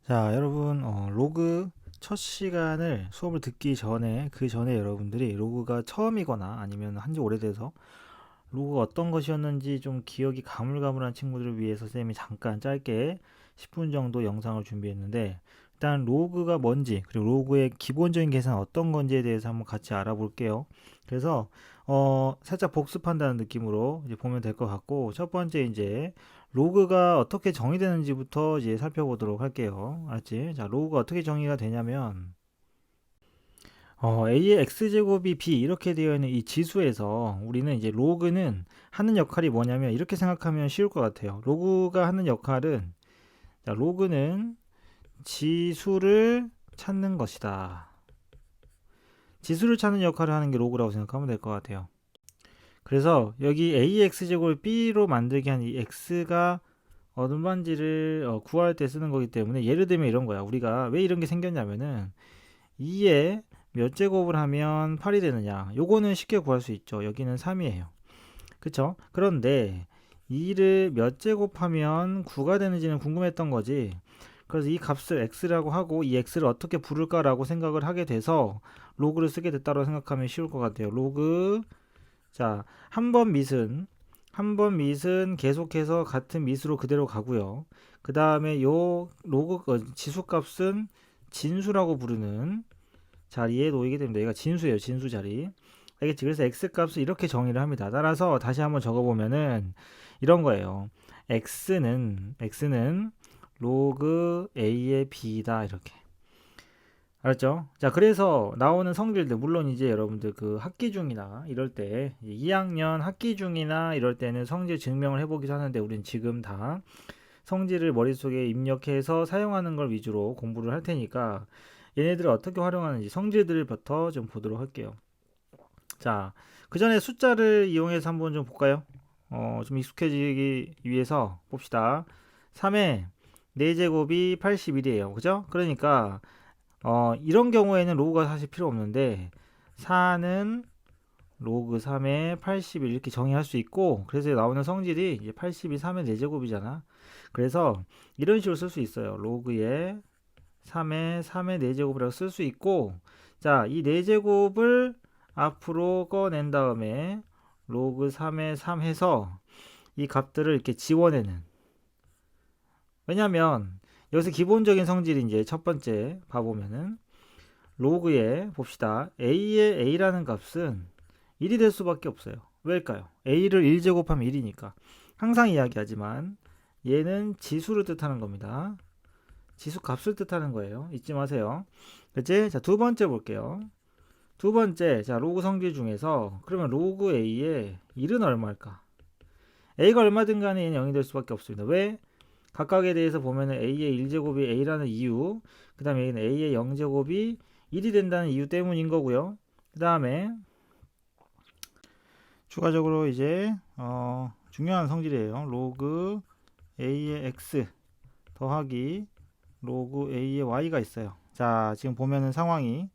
자, 여러분, 로그 첫 시간을 수업을 듣기 전에, 그 전에 여러분들이 로그가 처음이거나 아니면 한지 오래돼서 로그가 어떤 것이었는지 좀 기억이 가물가물한 친구들을 위해서 쌤이 잠깐 짧게 10분 정도 영상을 준비했는데, 일단 로그가 뭔지, 그리고 로그의 기본적인 계산 어떤 건지에 대해서 한번 같이 알아볼게요. 그래서, 살짝 복습한다는 느낌으로 이제 보면 될 것 같고, 첫 번째 이제 로그가 어떻게 정의되는지부터 이제 살펴보도록 할게요. 알았지? 자, 로그가 어떻게 정의가 되냐면, a의 x제곱이 b 이렇게 되어 있는 이 지수에서 우리는 이제 로그는 하는 역할이 뭐냐면 이렇게 생각하면 쉬울 것 같아요. 로그가 하는 역할은, 자, 로그는 지수를 찾는 것이다. 지수를 찾는 역할을 하는 게 로그라고 생각하면 될 것 같아요. 그래서 여기 ax제곱을 b로 만들게 한 이 x가 얼마인지를 구할 때 쓰는 거기 때문에, 예를 들면 이런 거야. 우리가 왜 이런 게 생겼냐면은 2에 몇 제곱을 하면 8이 되느냐, 요거는 쉽게 구할 수 있죠. 여기는 3이에요. 그쵸? 그런데 2를 몇 제곱하면 9가 되는지는 궁금했던 거지. 그래서 이 값을 x라고 하고 이 x를 어떻게 부를까라고 생각을 하게 돼서 로그를 쓰게 됐다고 생각하면 쉬울 것 같아요. 로그, 자, 한 번 밑은 계속해서 같은 밑으로 그대로 가고요. 그 다음에 요 로그 지수값은 진수라고 부르는 자리에 놓이게 됩니다. 얘가 진수예요. 진수 자리. 알겠지? 그래서 x 값을 이렇게 정의를 합니다. 따라서 다시 한번 적어보면은 이런 거예요. x는 로그 a의 b다, 이렇게. 알았죠? 자, 그래서 나오는 성질들, 물론 이제 여러분들 그 학기 중이나 이럴 때, 2학년 학기 중이나 이럴 때는 성질 증명을 해보기도 하는데, 우린 지금 다 성질을 머릿속에 입력해서 사용하는 걸 위주로 공부를 할 테니까, 얘네들을 어떻게 활용하는지 성질들부터 좀 보도록 할게요. 자, 그 전에 숫자를 이용해서 한번 좀 볼까요? 좀 익숙해지기 위해서 봅시다. 3의 4제곱이 81이에요. 그죠? 그러니까 이런 경우에는 로그가 사실 필요 없는데, 4는 로그 3의 81 이렇게 정의할 수 있고, 그래서 나오는 성질이 이제 82 3의 4제곱이잖아. 그래서 이런 식으로 쓸 수 있어요. 로그의 3의 3의 4제곱이라고 쓸 수 있고, 자, 이 4제곱을 앞으로 꺼낸 다음에 로그 3의 3 해서 이 값들을 이렇게 지워내는. 왜냐면 여기서 기본적인 성질이 이제 첫 번째 봐보면은, 로그에 봅시다. a의 a라는 값은 1이 될 수밖에 없어요. 왜일까요? a를 1제곱하면 1이니까. 항상 이야기하지만 얘는 지수를 뜻하는 겁니다. 지수 값을 뜻하는 거예요. 잊지 마세요. 그치? 자, 두 번째 볼게요. 두 번째, 자, 로그 성질 중에서 그러면 로그 a의 1은 얼마일까? a가 얼마든 간에 얘는 0이 될 수밖에 없습니다. 왜? 각각에 대해서 보면은 a의 1제곱이 a라는 이유, 그 다음에 여기는 a의 0제곱이 1이 된다는 이유 때문인 거고요. 그 다음에 추가적으로 이제 중요한 성질이에요. 로그 a의 x 더하기 로그 a의 y가 있어요. 자, 지금 보면은 상황이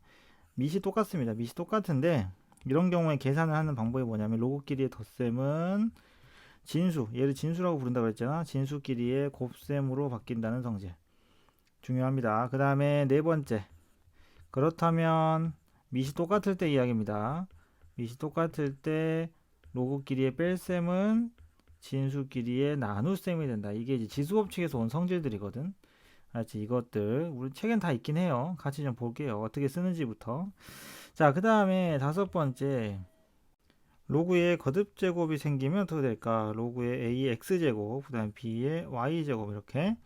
밑이 똑같습니다. 밑이 똑같은데 이런 경우에 계산을 하는 방법이 뭐냐면, 로그끼리의 덧셈은 진수, 얘를 진수라고 부른다고 했잖아. 진수끼리의 곱셈으로 바뀐다는 성질 중요합니다. 그 다음에 네 번째, 그렇다면 밑이 똑같을 때 이야기입니다. 밑이 똑같을 때 로그끼리의 뺄셈은 진수끼리의 나눗셈이 된다. 이게 이제 지수법칙에서 온 성질들이거든. 알지? 이것들 우리 책엔 다 있긴 해요. 같이 좀 볼게요. 어떻게 쓰는지부터. 자, 그 다음에 다섯 번째, 로그의 거듭제곱이 생기면 어떻게 될까? 로그의 a의 x제곱, 그 다음에 b의 y제곱, 이렇게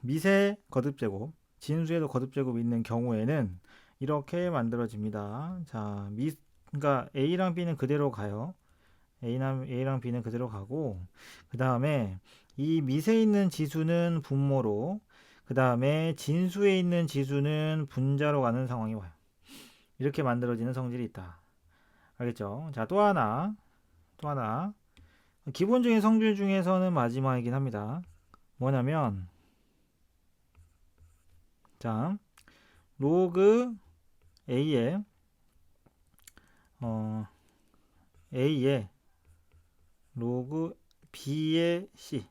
밑의 거듭제곱, 진수에도 거듭제곱이 있는 경우에는 이렇게 만들어집니다. 자, 그러니까 a랑 b는 그대로 가요. A랑 B는 그대로 가고, 그 다음에 이 밑에 있는 지수는 분모로, 그 다음에 진수에 있는 지수는 분자로 가는 상황이 와요. 이렇게 만들어지는 성질이 있다. 알겠죠? 자, 또 하나. 기본적인 성질 중에서는 마지막이긴 합니다. 뭐냐면, 자, 로그 A의, 어, A의 로그 B의 C.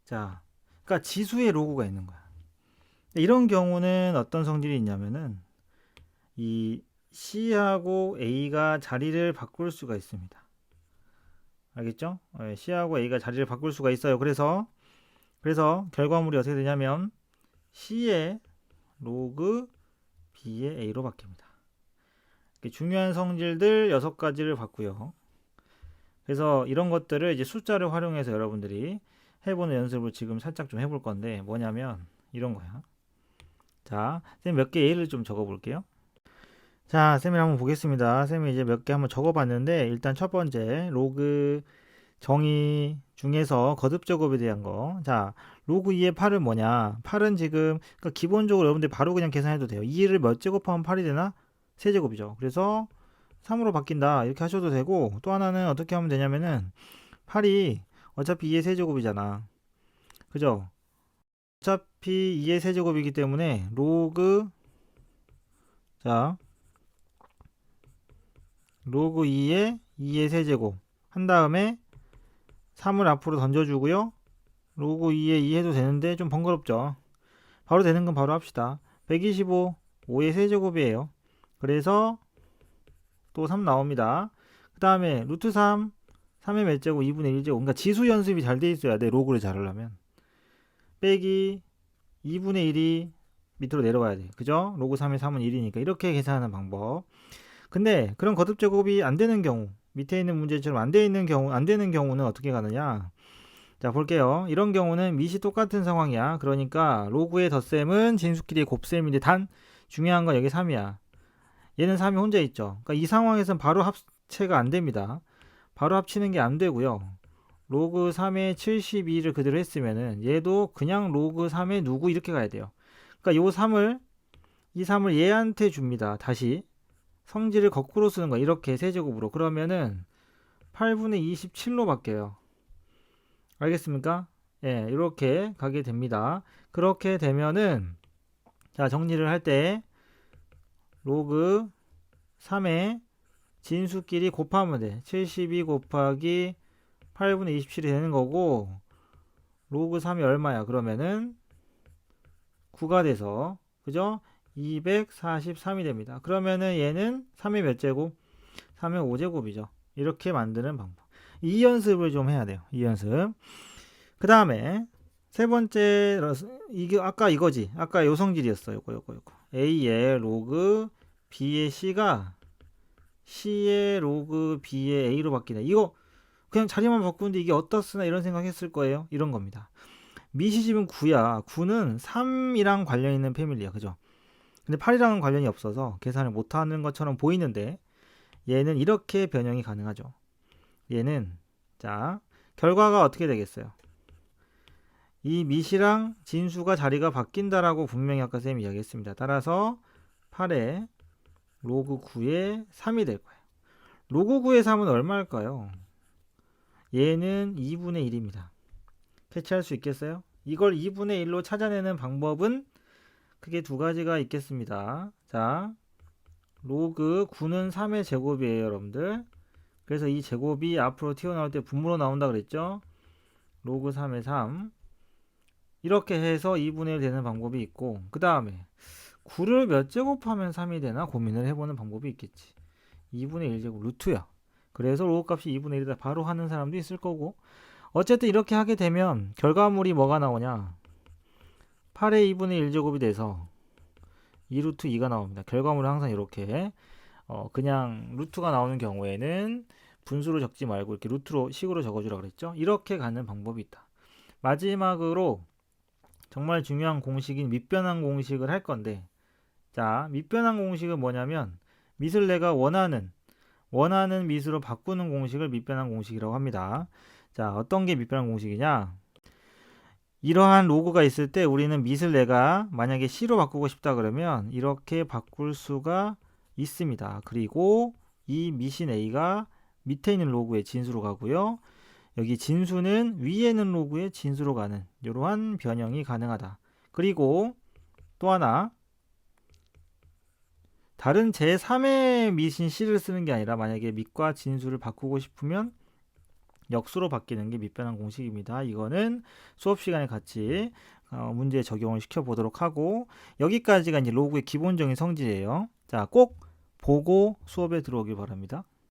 자, 그러니까 지수에 로그가 있는 거야. 이런 경우는 어떤 성질이 있냐면은 이 C하고 A가 자리를 바꿀 수가 있습니다. 알겠죠? C하고 A가 자리를 바꿀 수가 있어요. 그래서 결과물이 어떻게 되냐면 C의 로그 B의 A로 바뀝니다. 중요한 성질들 6가지를 봤고요. 그래서 이런 것들을 이제 숫자를 활용해서 여러분들이 해보는 연습을 지금 살짝 좀 해볼 건데 뭐냐면 이런 거야. 자, 쌤 몇 개 예를 좀 적어 볼게요. 자, 쌤이 한번 보겠습니다. 쌤이 이제 몇 개 한번 적어 봤는데 일단 첫 번째 로그 정의 중에서 거듭 제곱에 대한 거. 자, 로그 2의 8은 뭐냐? 8은 지금 그러니까 기본적으로 여러분들 바로 그냥 계산해도 돼요. 2를 몇 제곱하면 8이 되나? 세제곱이죠. 그래서 3으로 바뀐다 이렇게 하셔도 되고, 또 하나는 어떻게 하면 되냐면은 8이 어차피 2의 세제곱이잖아. 그죠? 어차피 2의 세제곱이기 때문에 로그 2의 세제곱 한 다음에 3을 앞으로 던져주고요. 로그 2의 2 해도 되는데 좀 번거롭죠. 바로 되는 건 바로 합시다. 125 5의 세제곱이에요. 그래서 또 3 나옵니다. 그 다음에 루트 3 3의 몇 제곱 2분의 1제곱. 그러니까 지수 연습이 잘 돼 있어야 돼. 로그를 잘 하려면. 빼기 2분의 1이 밑으로 내려와야 돼. 그죠? 로그 3의 3은 1이니까 이렇게 계산하는 방법. 근데 그런 거듭 제곱이 안 되는 경우, 밑에 있는 문제처럼 안 되는 경우는 어떻게 가느냐? 자, 볼게요. 이런 경우는 밑이 똑같은 상황이야. 그러니까 로그의 덧셈은 진수끼리의 곱셈인데 단 중요한 건 여기 3이야. 얘는 3이 혼자 있죠. 그러니까 이 상황에서는 바로 합체가 안 됩니다. 바로 합치는 게 안 되고요. 로그 3의 72를 그대로 했으면은 얘도 그냥 로그 3의 누구 이렇게 가야 돼요. 그러니까 이 3을 얘한테 줍니다. 다시 성질을 거꾸로 쓰는 거야. 이렇게 세제곱으로. 그러면은 8분의 27로 바뀌어요. 알겠습니까? 예, 이렇게 가게 됩니다. 그렇게 되면은 자, 정리를 할 때 로그 3의 진수끼리 곱하면 돼. 72 곱하기 8분의 27이 되는 거고, 로그 3이 얼마야? 그러면은 9가 돼서, 그죠? 243이 됩니다. 그러면은 얘는 3의 몇 제곱? 3의 5제곱이죠. 이렇게 만드는 방법. 이 연습을 좀 해야 돼요. 이 연습. 그 다음에 세 번째, 이게 아까 이거지. 아까 요 성질이었어. 요거. A의 로그 B의 C의 로그 B의 A로 바뀌네. 이거 그냥 자리만 바꾸는데 이게 어떻으나 이런 생각했을 거예요. 이런 겁니다. 미시집은 9야. 9는 3이랑 관련 있는 패밀리야. 그죠? 근데 8이랑은 관련이 없어서 계산을 못하는 것처럼 보이는데 얘는 이렇게 변형이 가능하죠. 얘는 자, 결과가 어떻게 되겠어요? 이 밑이랑 진수가 자리가 바뀐다라고 분명히 아까 쌤이 이야기했습니다. 따라서 8의 로그 9의 3이 될 거예요. 로그 9의 3은 얼마일까요? 얘는 2분의 1입니다. 캐치할 수 있겠어요? 이걸 2분의 1로 찾아내는 방법은 크게 두 가지가 있겠습니다. 자, 로그 9는 3의 제곱이에요, 여러분들. 그래서 이 제곱이 앞으로 튀어나올 때 분모로 나온다 그랬죠? 로그 3의 3. 이렇게 해서 2분의 1 되는 방법이 있고, 그 다음에 9를 몇 제곱하면 3이 되나 고민을 해보는 방법이 있겠지. 2분의 1제곱 루트야. 그래서 로그 값이 2분의 1이다 바로 하는 사람도 있을 거고, 어쨌든 이렇게 하게 되면 결과물이 뭐가 나오냐? 8의 2분의 1제곱이 돼서 2루트 2가 나옵니다. 결과물은 항상 이렇게 그냥 루트가 나오는 경우에는 분수로 적지 말고 이렇게 루트로 식으로 적어주라 그랬죠. 이렇게 가는 방법이 있다. 마지막으로 정말 중요한 공식인 밑변환 공식을 할 건데, 자, 밑변환 공식은 뭐냐면 밑을 내가 원하는 밑으로 바꾸는 공식을 밑변환 공식이라고 합니다. 자, 어떤 게 밑변환 공식이냐? 이러한 로그가 있을 때 우리는 밑을 내가 만약에 C로 바꾸고 싶다 그러면 이렇게 바꿀 수가 있습니다. 그리고 이 밑인 A가 밑에 있는 로그의 진수로 가고요. 여기 진수는 위에 있는 로그의 진수로 가는 이러한 변형이 가능하다. 그리고 또 하나, 다른 제3의 밑인 C를 쓰는 게 아니라 만약에 밑과 진수를 바꾸고 싶으면 역수로 바뀌는 게 밑변환 공식입니다. 이거는 수업 시간에 같이 문제에 적용을 시켜 보도록 하고, 여기까지가 이제 로그의 기본적인 성질이에요. 자, 꼭 보고 수업에 들어오길 바랍니다.